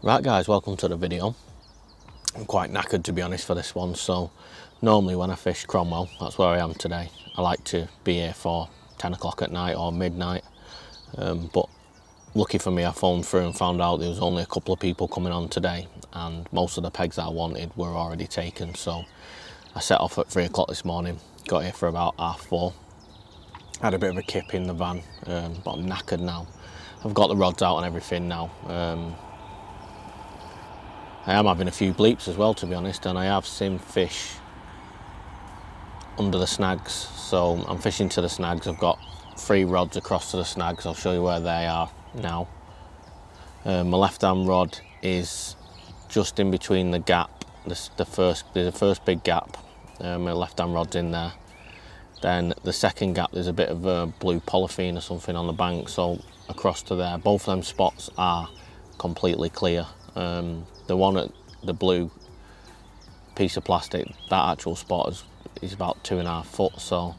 Right guys, welcome to the video. I'm quite knackered to be honest for this one, so normally when I fish Cromwell, that's where I am today. I like to be here for 10 o'clock at night or midnight, but lucky for me I phoned through and found out there was only a couple of people coming on today and most of the pegs I wanted were already taken, so I set off at 3 o'clock this morning, got here for about 4:30. Had a bit of a kip in the van, but I'm knackered now. I've got the rods out and everything now. I am having a few bleeps as well, to be honest, and I have seen fish under the snags, so I'm fishing to the snags. I've got 3 rods across to the snags. I'll show you where they are now. My left hand rod is just in between the gap, there's the first big gap. My left hand rod's in there. Then the second gap, there's a bit of a blue polythene or something on the bank, so across to there. Both of them spots are completely clear. The one at the blue piece of plastic, that actual spot is about 2.5 foot, so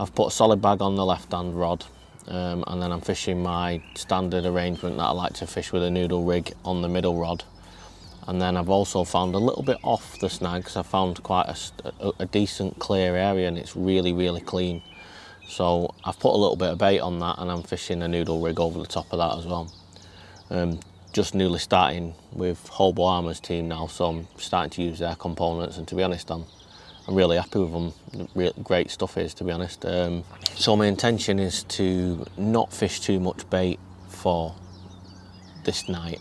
I've put a solid bag on the left hand rod, and then I'm fishing my standard arrangement that I like to fish with a noodle rig on the middle rod. And then I've also found a little bit off the snags. I found quite a decent clear area and it's really clean. So I've put a little bit of bait on that and I'm fishing a noodle rig over the top of that as well. Just newly starting with HOBOARMOUR's team now, so I'm starting to use their components, and to be honest I'm really happy with them. Great stuff is, to be honest. So my intention is to not fish too much bait for this night,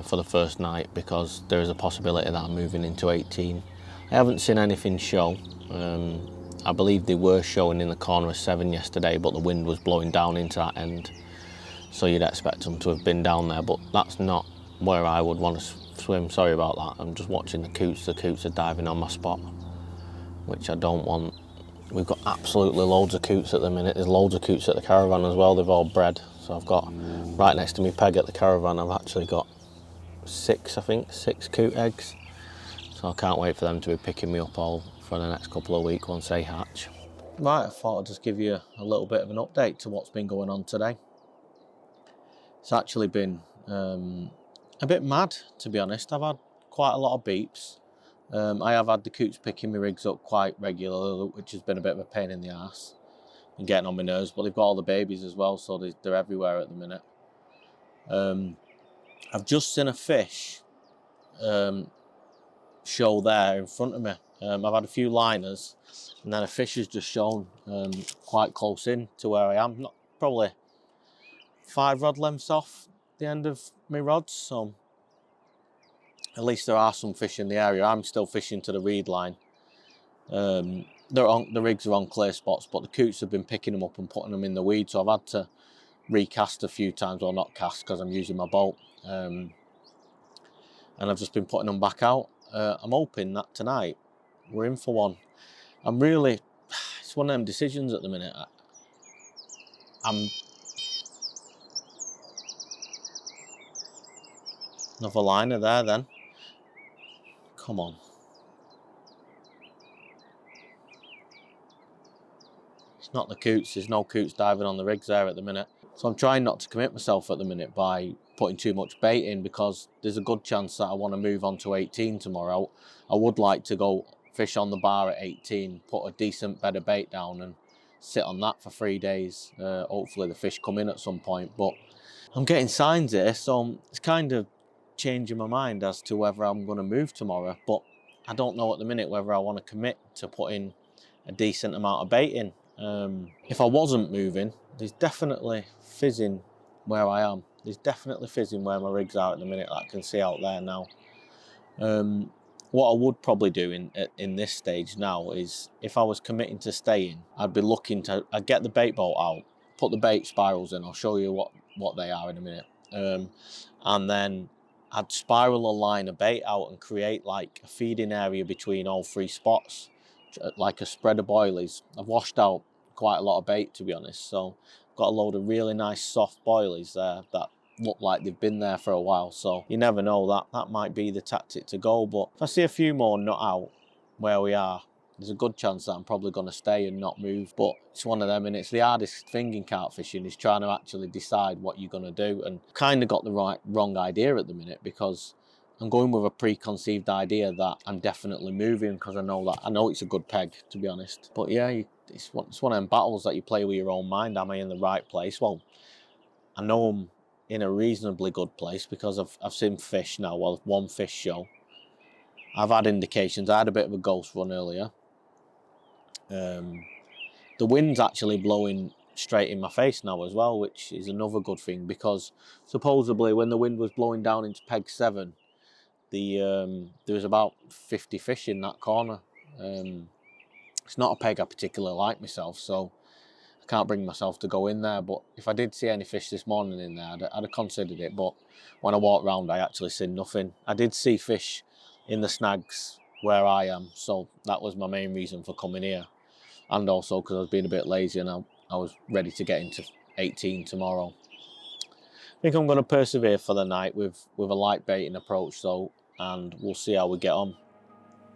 for the first night, because there is a possibility that I'm moving into 18. I haven't seen anything show. I believe they were showing in the corner of 7 yesterday, but the wind was blowing down into that end, so you'd expect them to have been down there, but that's not where I would want to swim. Sorry about that. I'm just watching the coots. The coots are diving on my spot, which I don't want. We've got absolutely loads of coots at the minute. There's loads of coots at the Caravan as well. They've all bred. So I've got, right next to me peg at the Caravan, I've actually got 6 coot eggs. So I can't wait for them to be picking me up all for the next couple of weeks once they hatch. Right, I thought I'd just give you a little bit of an update to what's been going on today. It's actually been a bit mad, to be honest. I've had quite a lot of beeps. I have had the coots picking my rigs up quite regularly, which has been a bit of a pain in the arse and getting on my nerves, but they've got all the babies as well, so they're everywhere at the minute. I've just seen a fish show there in front of me. I've had a few liners, and then a fish has just shown quite close in to where I am, not probably 5 rod lengths off the end of my rods, so at least there are some fish in the area. I'm still fishing to the reed line. The rigs are on clear spots, but the coots have been picking them up and putting them in the weed, so I've had to recast a few times, or not cast because I'm using my boat, and I've just been putting them back out. I'm hoping that tonight we're in for one. It's one of them decisions at the minute. Another liner there then. Come on. It's not the coots, there's no coots diving on the rigs there at the minute. So I'm trying not to commit myself at the minute by putting too much bait in, because there's a good chance that I want to move on to 18 tomorrow. I would like to go fish on the bar at 18, put a decent bed of bait down and sit on that for 3 days. Hopefully the fish come in at some point, but I'm getting signs here, so it's kind of changing my mind as to whether I'm going to move tomorrow, but I don't know at the minute whether I want to commit to putting a decent amount of bait in. If I wasn't moving, there's definitely fizzing where I am. There's definitely fizzing where my rigs are at the minute that I can see out there now. What I would probably do in this stage now is, if I was committing to staying, I'd be looking to, I'd get the bait boat out, put the bait spirals in. I'll show you what they are in a minute. And then I'd spiral a line of bait out and create like a feeding area between all 3 spots, like a spread of boilies. I've washed out quite a lot of bait, to be honest, so I've got a load of really nice soft boilies there that look like they've been there for a while, so you never know, that might be the tactic to go. But if I see a few more nut out where we are, there's a good chance that I'm probably going to stay and not move. But it's one of them, and it's the hardest thing in carp fishing, is trying to actually decide what you're going to do. And kind of got the wrong idea at the minute, because I'm going with a preconceived idea that I'm definitely moving because I know it's a good peg, to be honest. But yeah, it's one of them battles that you play with your own mind. Am I in the right place? Well, I know I'm in a reasonably good place because I've seen fish now. Well, one fish show. I've had indications. I had a bit of a ghost run earlier. The wind's actually blowing straight in my face now as well, which is another good thing, because supposedly when the wind was blowing down into peg 7, there was about 50 fish in that corner. It's not a peg I particularly like myself, so I can't bring myself to go in there. But if I did see any fish this morning in there, I'd have considered it. But when I walked round, I actually seen nothing. I did see fish in the snags where I am, so that was my main reason for coming here. And also because I was being a bit lazy and I was ready to get into 18 tomorrow. I think I'm going to persevere for the night with a light baiting approach though, and we'll see how we get on.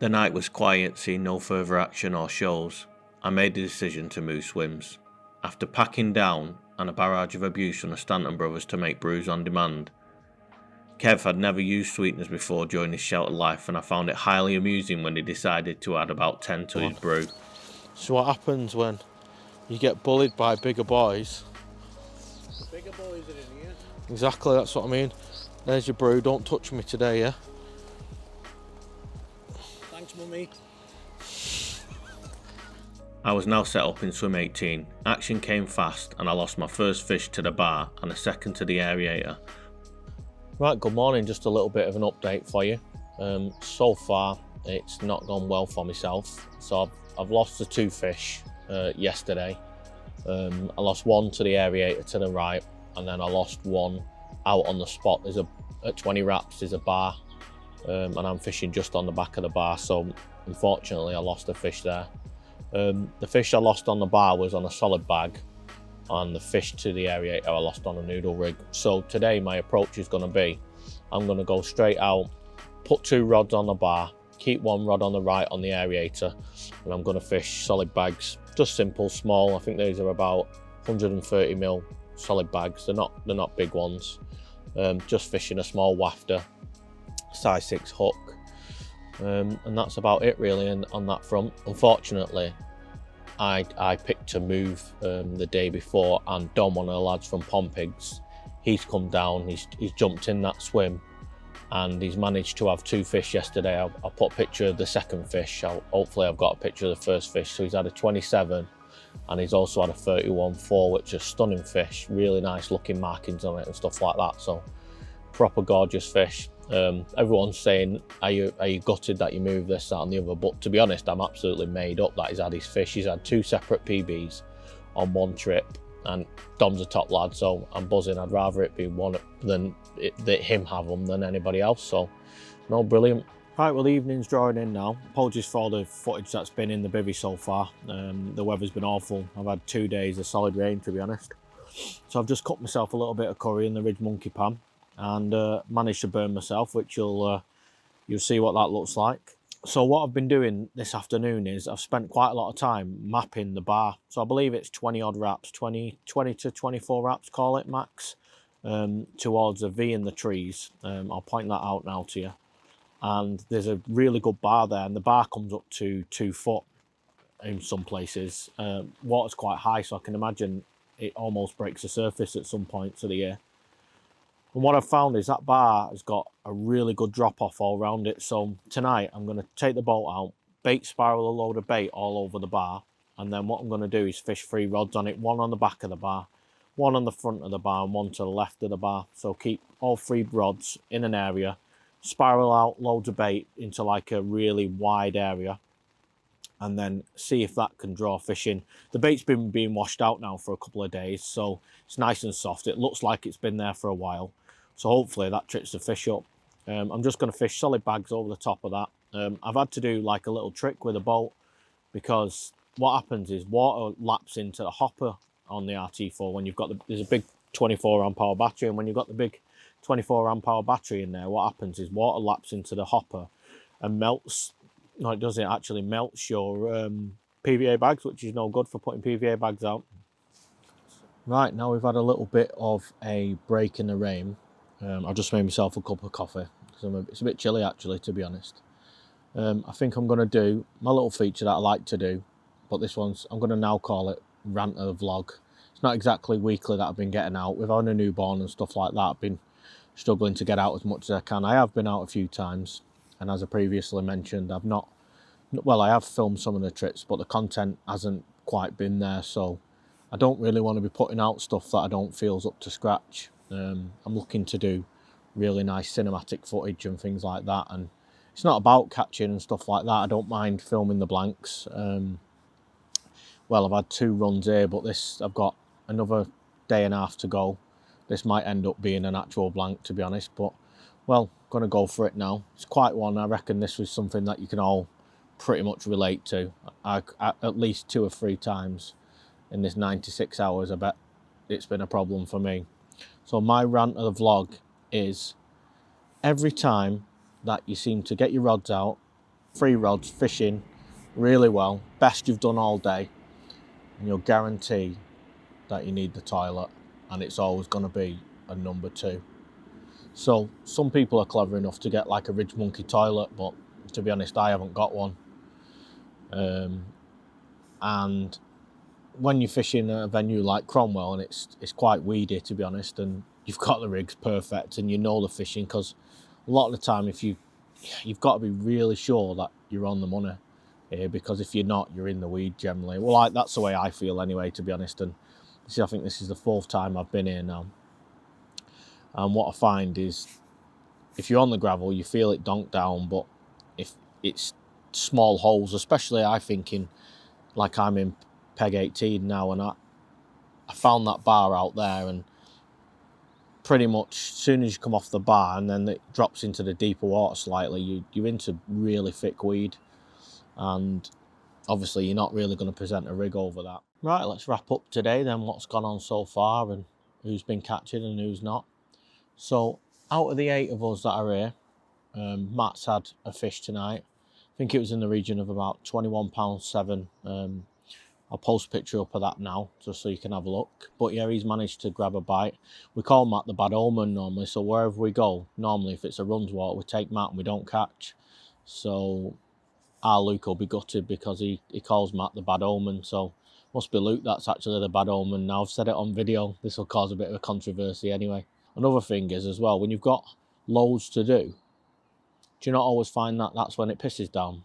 The night was quiet, seeing no further action or shows. I made the decision to move swims. After packing down and a barrage of abuse from the Stanton brothers to make brews on demand. Kev had never used sweeteners before during his sheltered life, and I found it highly amusing when he decided to add about 10 to his brew. So what happens when you get bullied by bigger boys? Bigger boys are in here. Exactly, that's what I mean. There's your brew, don't touch me today, yeah? Thanks, mummy. I was now set up in swim 18. Action came fast and I lost my first fish to the bar and a second to the aerator. Right, good morning, just a little bit of an update for you. So far, it's not gone well for myself. So I've lost the 2 fish yesterday. I lost one to the aerator to the right, and then I lost one out on the spot. At 20 wraps there's a bar, and I'm fishing just on the back of the bar, so unfortunately I lost a fish there. The fish I lost on the bar was on a solid bag, and the fish to the aerator I lost on a noodle rig. So today my approach is going to be, I'm going to go straight out, put 2 rods on the bar, keep 1 rod on the right on the aerator, and I'm going to fish solid bags, just simple, small. I think these are about 130mm solid bags. They're not big ones. Just fishing a small wafter, size 6 hook, and that's about it really. And on that front, unfortunately, I picked to move the day before, and Dom, one of the lads from Pompigs, he's come down, he's jumped in that swim, and he's managed to have 2 fish yesterday. I'll put a picture of the second fish. Hopefully I've got a picture of the first fish. So he's had a 27 and he's also had a 31-4, which is stunning fish, really nice looking markings on it and stuff like that. So proper gorgeous fish. Everyone's saying, are you gutted that you moved this, that and the other? But to be honest, I'm absolutely made up that he's had his fish. He's had 2 separate PBs on one trip, and Dom's a top lad, so I'm buzzing. I'd rather it be one than him have them than anybody else. So no, brilliant. Right, well, the evening's drawing in now. Apologies for all the footage that's been in the bivvy so far. The weather's been awful. I've had 2 days of solid rain, to be honest. So I've just cooked myself a little bit of curry in the Ridge Monkey pan, and managed to burn myself, which you'll see what that looks like. So what I've been doing this afternoon is I've spent quite a lot of time mapping the bar. So I believe it's 20 odd wraps, 20 to 24 wraps, call it max, towards a V in the trees. I'll point that out now to you. And there's a really good bar there, and the bar comes up to 2 foot in some places. Water's quite high, so I can imagine it almost breaks the surface at some points of the year. And what I've found is that bar has got a really good drop off all around it. So tonight I'm going to take the boat out, bait spiral a load of bait all over the bar, and then what I'm going to do is fish 3 rods on it, 1 on the back of the bar, 1 on the front of the bar, and 1 to the left of the bar. So keep all 3 rods in an area, spiral out loads of bait into like a really wide area, and then see if that can draw fish in. The bait's been being washed out now for a couple of days, so it's nice and soft. It looks like it's been there for a while. So hopefully that trips the fish up. I'm just going to fish solid bags over the top of that. I've had to do like a little trick with a boat, because what happens is water laps into the hopper on the RT4 when you've got there's a big 24 amp hour battery, and when you've got the big 24 amp hour battery in there, what happens is water laps into the hopper and melts. No, it doesn't. It actually melts your PVA bags, which is no good for putting PVA bags out. Right, now we've had a little bit of a break in the rain. I've just made myself a cup of coffee. because it's a bit chilly actually, to be honest. I think I'm going to do my little feature that I like to do, but I'm going to now call it Rant of the Vlog. It's not exactly weekly that I've been getting out. With having a newborn and stuff like that, I've been struggling to get out as much as I can. I have been out a few times, and as I previously mentioned, I have filmed some of the trips, but the content hasn't quite been there, so I don't really want to be putting out stuff that I don't feel's up to scratch. I'm looking to do really nice cinematic footage and things like that, and it's not about catching and stuff like that. I don't mind filming the blanks. Well, I've had 2 runs here, but I've got another day and a half to go. This might end up being an actual blank, to be honest, but well, going to go for it now. It's quite one. I reckon this was something that you can all pretty much relate to. At least 2 or 3 times in this 96 hours, I bet it's been a problem for me. So my rant of the vlog is, every time that you seem to get your rods out, 3 rods, fishing really well, best you've done all day, and you'll guarantee that you need the toilet, and it's always going to be a number 2. So some people are clever enough to get like a Ridge Monkey toilet, but to be honest, I haven't got one. And when you're fishing at a venue like Cromwell, and it's quite weedy, to be honest, and you've got the rigs perfect and you know the fishing, because a lot of the time you've got to be really sure that you're on the money here, because if you're not, you're in the weed generally. Well, that's the way I feel anyway, to be honest. And see, I think this is the 4th time I've been here now, and what I find is, if you're on the gravel, you feel it donk down, but if it's small holes, especially I think like I'm in peg 18 now, and I found that bar out there, and pretty much as soon as you come off the bar and then it drops into the deeper water slightly, you're into really thick weed, and obviously you're not really going to present a rig over that. Right, let's wrap up today then, what's gone on so far and who's been catching and who's not. So out of the 8 of us that are here, Matt's had a fish tonight. I think it was in the region of about £21.7. I'll post a picture up of that now, just so you can have a look. But yeah, he's managed to grab a bite. We call Matt the bad omen normally, so wherever we go, normally if it's a runs water, we take Matt and we don't catch. So our Luke will be gutted because he calls Matt the bad omen, so must be Luke that's actually the bad omen. Now I've said it on video, this will cause a bit of a controversy anyway. Another thing is as well, when you've got loads to do you not always find that that's when it pisses down?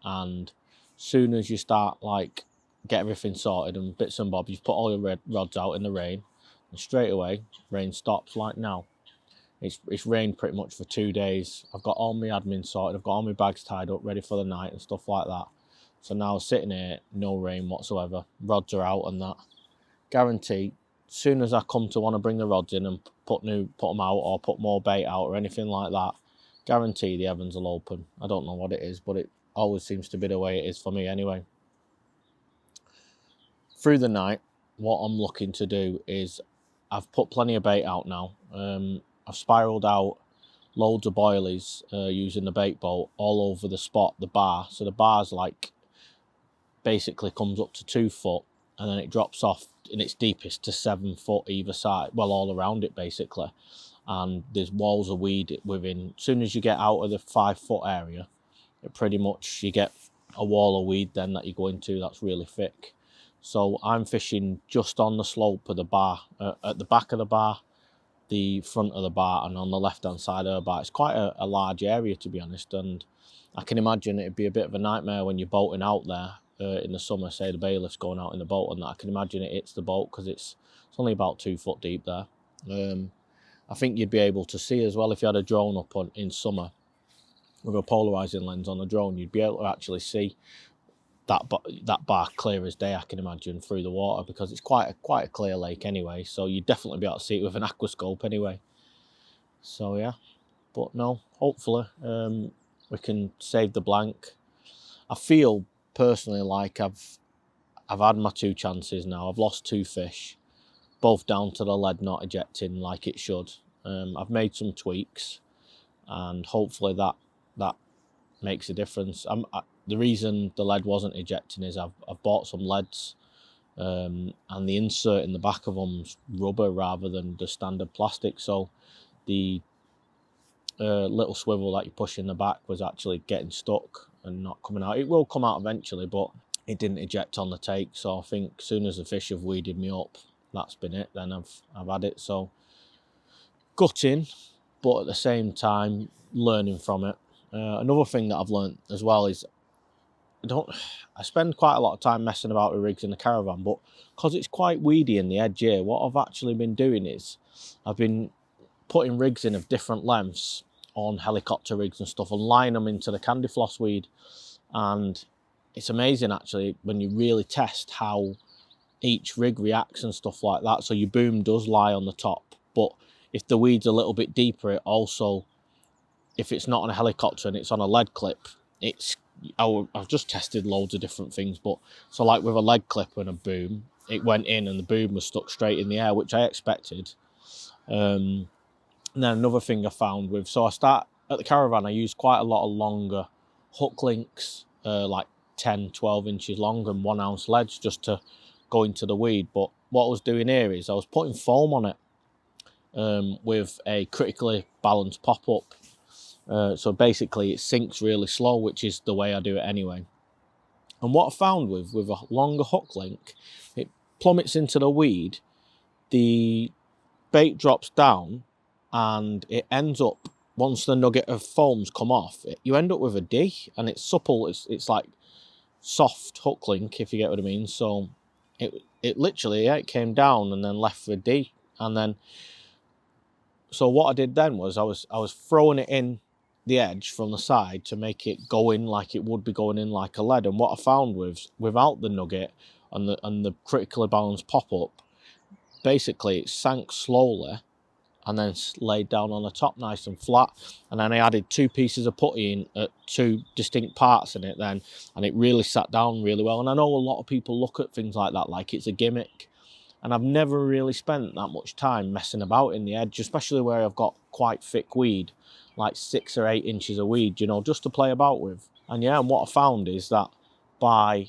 And soon as you start like get everything sorted and bits and bobs, you've put all your rods out in the rain, and straight away rain stops. Like now, it's rained pretty much for 2 days. I've got all my admin sorted, I've got all my bags tied up ready for the night and stuff like that. So now sitting here, no rain whatsoever, rods are out, and that guarantee, as soon as I come to want to bring the rods in and put them out or put more bait out or anything like that, guarantee the heavens will open. I don't know what it is, but it always seems to be the way it is for me anyway. Through the night, what I'm looking to do is, I've put plenty of bait out now. I've spiralled out loads of boilies using the bait boat all over the spot, the bar. So the bar's like basically comes up to 2 foot, and then it drops off in its deepest to 7 foot either side, well, all around it basically. And there's walls of weed within. As soon as you get out of the 5 foot area, it pretty much, you get a wall of weed then that you go into that's really thick. So I'm fishing just on the slope of the bar, at the back of the bar, the front of the bar, and on the left hand side of the bar. It's quite a large area, to be honest, and I can imagine it'd be a bit of a nightmare when you're boating out there in the summer, say the bailiff's going out in the boat and that. I can imagine it hits the boat because it's only about 2 foot deep there. I think you'd be able to see as well, if you had a drone up in summer with a polarizing lens on the drone, you'd be able to actually see that bar clear as day, I can imagine, through the water, because it's quite a clear lake anyway, so you'd definitely be able to see it with an aquascope anyway. So yeah, but no, hopefully we can save the blank. I feel personally like I've had my 2 chances now. I've lost 2 fish, both down to the lead not ejecting like it should. I've made some tweaks, and hopefully that makes a difference. The reason the lead wasn't ejecting is I've bought some leads, and the insert in the back of them's rubber rather than the standard plastic. So the little swivel that you push in the back was actually getting stuck and not coming out. It will come out eventually, but it didn't eject on the take. So I think as soon as the fish have weeded me up, that's been it. Then I've had it. So gutting, but at the same time learning from it. Another thing that I've learned as well is I spend quite a lot of time messing about with rigs in the Caravan, but because it's quite weedy in the edge here, what I've actually been doing is I've been putting rigs in of different lengths on helicopter rigs and stuff and line them into the candy floss weed. And it's amazing actually when you really test how each rig reacts and stuff like that. So your boom does lie on the top, but if the weed's a little bit deeper, it also, if it's not on a helicopter and it's on a lead clip, I've just tested loads of different things, but so like with a lead clip and a boom, it went in and the boom was stuck straight in the air, which I expected. And then another thing I found with, so I start at the Caravan, I use quite a lot of longer hook links, like 10, 12 inches long and 1 ounce leads just to go into the weed. But what I was doing here is I was putting foam on it with a critically balanced pop-up. So basically it sinks really slow, which is the way I do it anyway. And what I found with a longer hook link, it plummets into the weed, the bait drops down, and it ends up, once the nugget of foam's come off, you end up with a D, and it's supple, it's like soft hook link, if you get what I mean. So it literally, it came down and then left for a D. And then, so what I did then was I was throwing it in the edge from the side to make it go in like it would be going in like a lead. And what I found without the nugget and the critically balanced pop-up, basically it sank slowly and then laid down on the top nice and flat. And then I added 2 pieces of putty in at 2 distinct parts in it then, and it really sat down really well. And I know a lot of people look at things like that like it's a gimmick, and I've never really spent that much time messing about in the edge, especially where I've got quite thick weed, like 6 or 8 inches of weed, you know, just to play about with. And yeah, and what I found is that by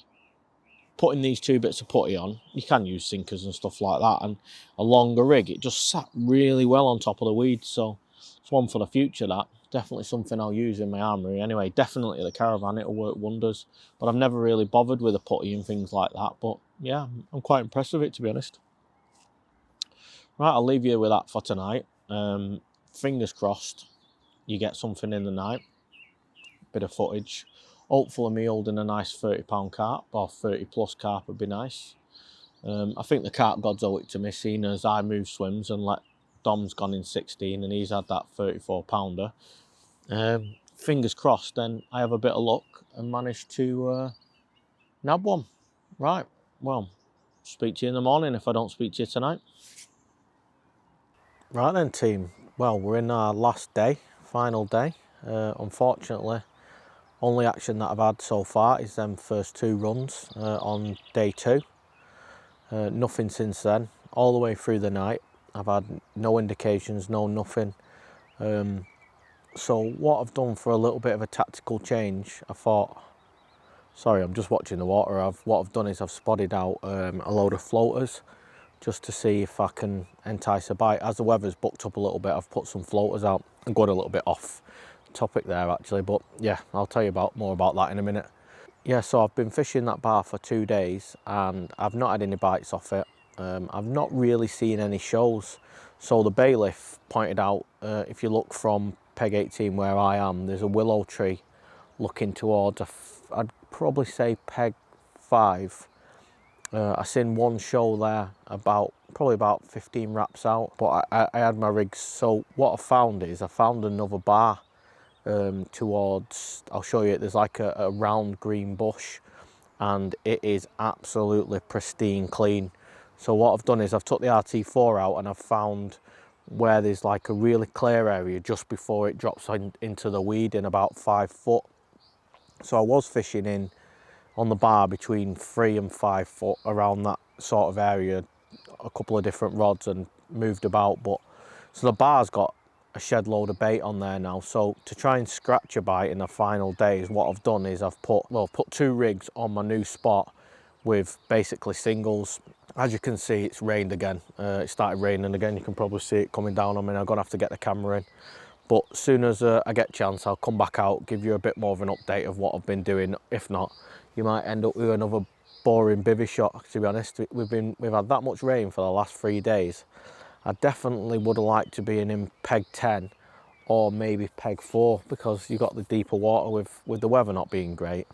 putting these 2 bits of putty on, you can use sinkers and stuff like that, and a longer rig, it just sat really well on top of the weeds. So it's one for the future, that. Definitely something I'll use in my armoury anyway. Definitely the Caravan, it'll work wonders. But I've never really bothered with the putty and things like that. But yeah, I'm quite impressed with it, to be honest. Right, I'll leave you with that for tonight. Fingers crossed you get something in the night. Bit of footage. Hopefully me holding a nice 30-pound carp, or 30 plus carp would be nice. I think the carp gods owe it to me, seeing as I move swims and let Dom's gone in 16 and he's had that 34-pounder. Fingers crossed then I have a bit of luck and manage to nab one. Right, well, speak to you in the morning if I don't speak to you tonight. Right then, team. Well, we're in our last day, final day. Unfortunately, only action that I've had so far is them first 2 runs on day 2. Nothing since then, all the way through the night. I've had no indications, no nothing. So what I've done for a little bit of a tactical change, I thought, sorry, I'm just watching the water. What I've done is I've spotted out a load of floaters just to see if I can entice a bite. As the weather's booked up a little bit, I've put some floaters out. I'm going a little bit off topic there actually, but yeah, I'll tell you more about that in a minute. Yeah, so I've been fishing that bar for 2 days and I've not had any bites off it. I've not really seen any shows. So the bailiff pointed out, if you look from peg 18 where I am, there's a willow tree looking towards, I'd probably say peg 5. I seen one show there, probably about 15 wraps out, but I had my rigs. So what I found is I found another bar towards, I'll show you, there's like a round green bush and it is absolutely pristine clean. So what I've done is I've took the RT4 out and I've found where there's like a really clear area just before it drops into the weed in about 5 foot. So I was fishing in on the bar between 3 and 5 foot around that sort of area, a couple of different rods and moved about. But so the bar's got a shed load of bait on there now. So to try and scratch a bite in the final days, what I've done is I've put 2 rigs on my new spot with basically singles. As you can see, it's rained again. It started raining again. You can probably see it coming down on me. I'm gonna have to get the camera in. But as soon as I get a chance, I'll come back out, give you a bit more of an update of what I've been doing. If not, you might end up with another boring bivvy shot, to be honest. We've had that much rain for the last 3 days. I definitely would have liked to be in peg 10 or maybe peg 4, because you got the deeper water with the weather not being great.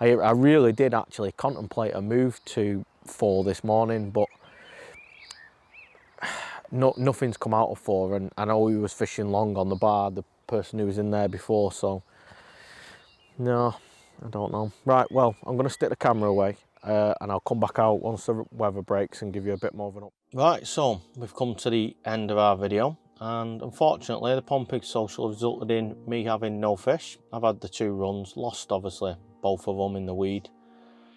I really did actually contemplate a move to 4 this morning, but nothing's come out of 4, and I know he was fishing long on the bar, the person who was in there before, so no, I don't know. Right, well, I'm going to stick the camera away and I'll come back out once the weather breaks and give you a bit more of an up. Right, so we've come to the end of our video, and unfortunately the pond pig social resulted in me having no fish. I've had the 2 runs, lost obviously both of them in the weed.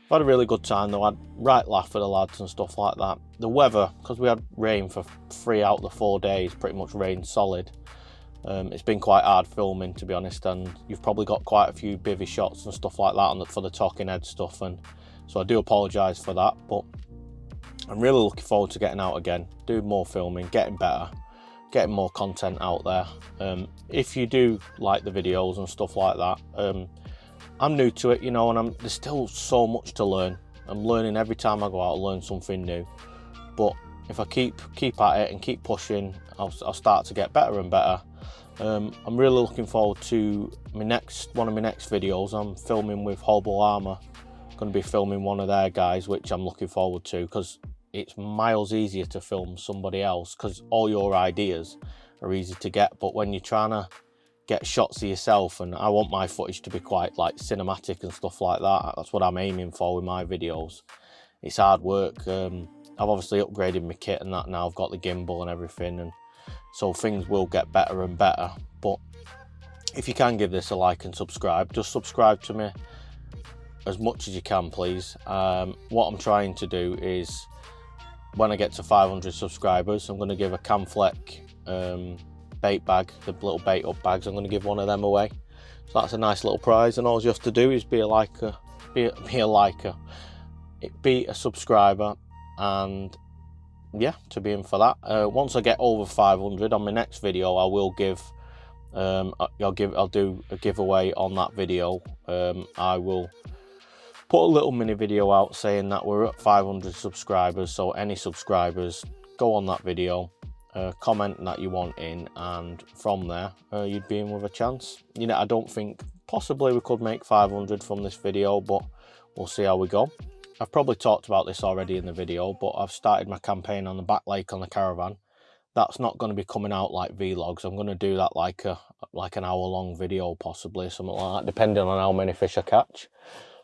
I've had a really good time though, I had right laugh with the lads and stuff like that. The weather, because we had rain for 3 out of the 4 days, pretty much rain solid. It's been quite hard filming, to be honest, and you've probably got quite a few bivvy shots and stuff like that for the talking head stuff, and so I do apologise for that, but I'm really looking forward to getting out again, doing more filming, getting better, getting more content out there. If you do like the videos and stuff like that, I'm new to it, you know, and there's still so much to learn. I'm learning every time I go out, I learn something new. But if I keep at it and keep pushing, I'll start to get better and better. I'm really looking forward to one of my next videos. I'm filming with HOBOARMOUR. I'm going to be filming one of their guys, which I'm looking forward to, because it's miles easier to film somebody else, because all your ideas are easy to get. But when you're trying to get shots of yourself, and I want my footage to be quite like cinematic and stuff like that, that's what I'm aiming for with my videos. It's hard work. I've obviously upgraded my kit and that now. I've got the gimbal and everything, and so things will get better and better. But if you can give this a like and subscribe, just subscribe to me as much as you can, please. What I'm trying to do is, when I get to 500 subscribers, I'm going to give a Camfleck bait bag, the little bait up bags. I'm going to give one of them away, so that's a nice little prize, and all you have to do is be a subscriber, and yeah, to be in for that. Once I get over 500 on my next video, I will give I'll do a giveaway on that video. I will put a little mini video out saying that we're at 500 subscribers, so any subscribers, go on that video, comment that you want in, and from there you'd be in with a chance. You know, I don't think, possibly we could make 500 from this video, but we'll see how we go. I've probably talked about this already in the video, but I've started my campaign on the back lake on the Caravan. That's not going to be coming out like vlogs. I'm going to do that like an hour-long video, possibly, something like that, depending on how many fish I catch.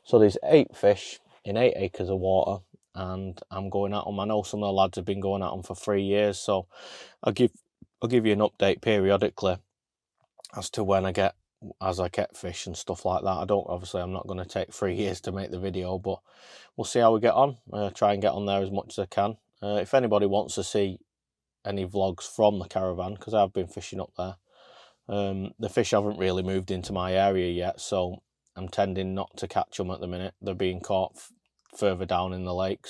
So there's 8 fish in 8 acres of water, and I'm going at them. I know some of the lads have been going at them for 3 years, so I'll give you an update periodically as to when as I get fish and stuff like that. Obviously I'm not going to take 3 years to make the video, but we'll see how we get on. Try and get on there as much as I can. If anybody wants to see any vlogs from the Caravan, because I've been fishing up there, the fish haven't really moved into my area yet, so I'm tending not to catch them at the minute. They're being caught further down in the lake,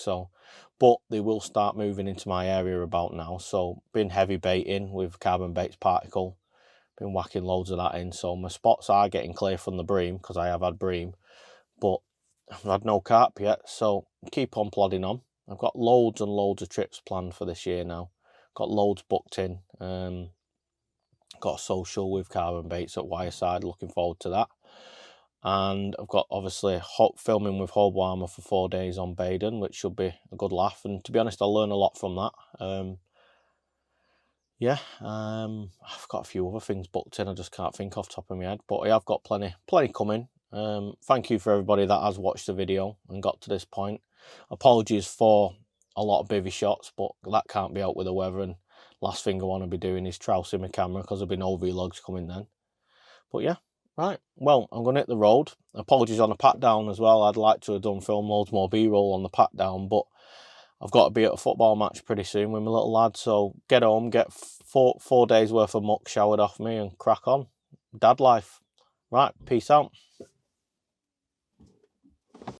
but they will start moving into my area about now. So been heavy baiting with carbon baits particle, been whacking loads of that in, so my spots are getting clear from the bream, because I have had bream, but I've had no carp yet, so keep on plodding on. I've got loads and loads of trips planned for this year now. Got loads booked in. Got a social with carbon baits at Wyreside, looking forward to that. And I've got obviously filming with HOBOARMOUR for 4 days on Baden, which should be a good laugh, and to be honest, I'll learn a lot from that. Yeah, I've got a few other things booked in, I just can't think off the top of my head, but I have got plenty coming. Thank you for everybody that has watched the video and got to this point. Apologies for a lot of bivvy shots, but that can't be out with the weather, and last thing I want to be doing is trouncing my camera, because there'll be no vlogs coming then. But yeah, right, well, I'm going to hit the road. Apologies on the pat down as well. I'd like to have film loads more b-roll on the pat down, but I've got to be at a football match pretty soon with my little lad, so get home, get four days worth of muck showered off me, and crack on. Dad life. Right, peace out.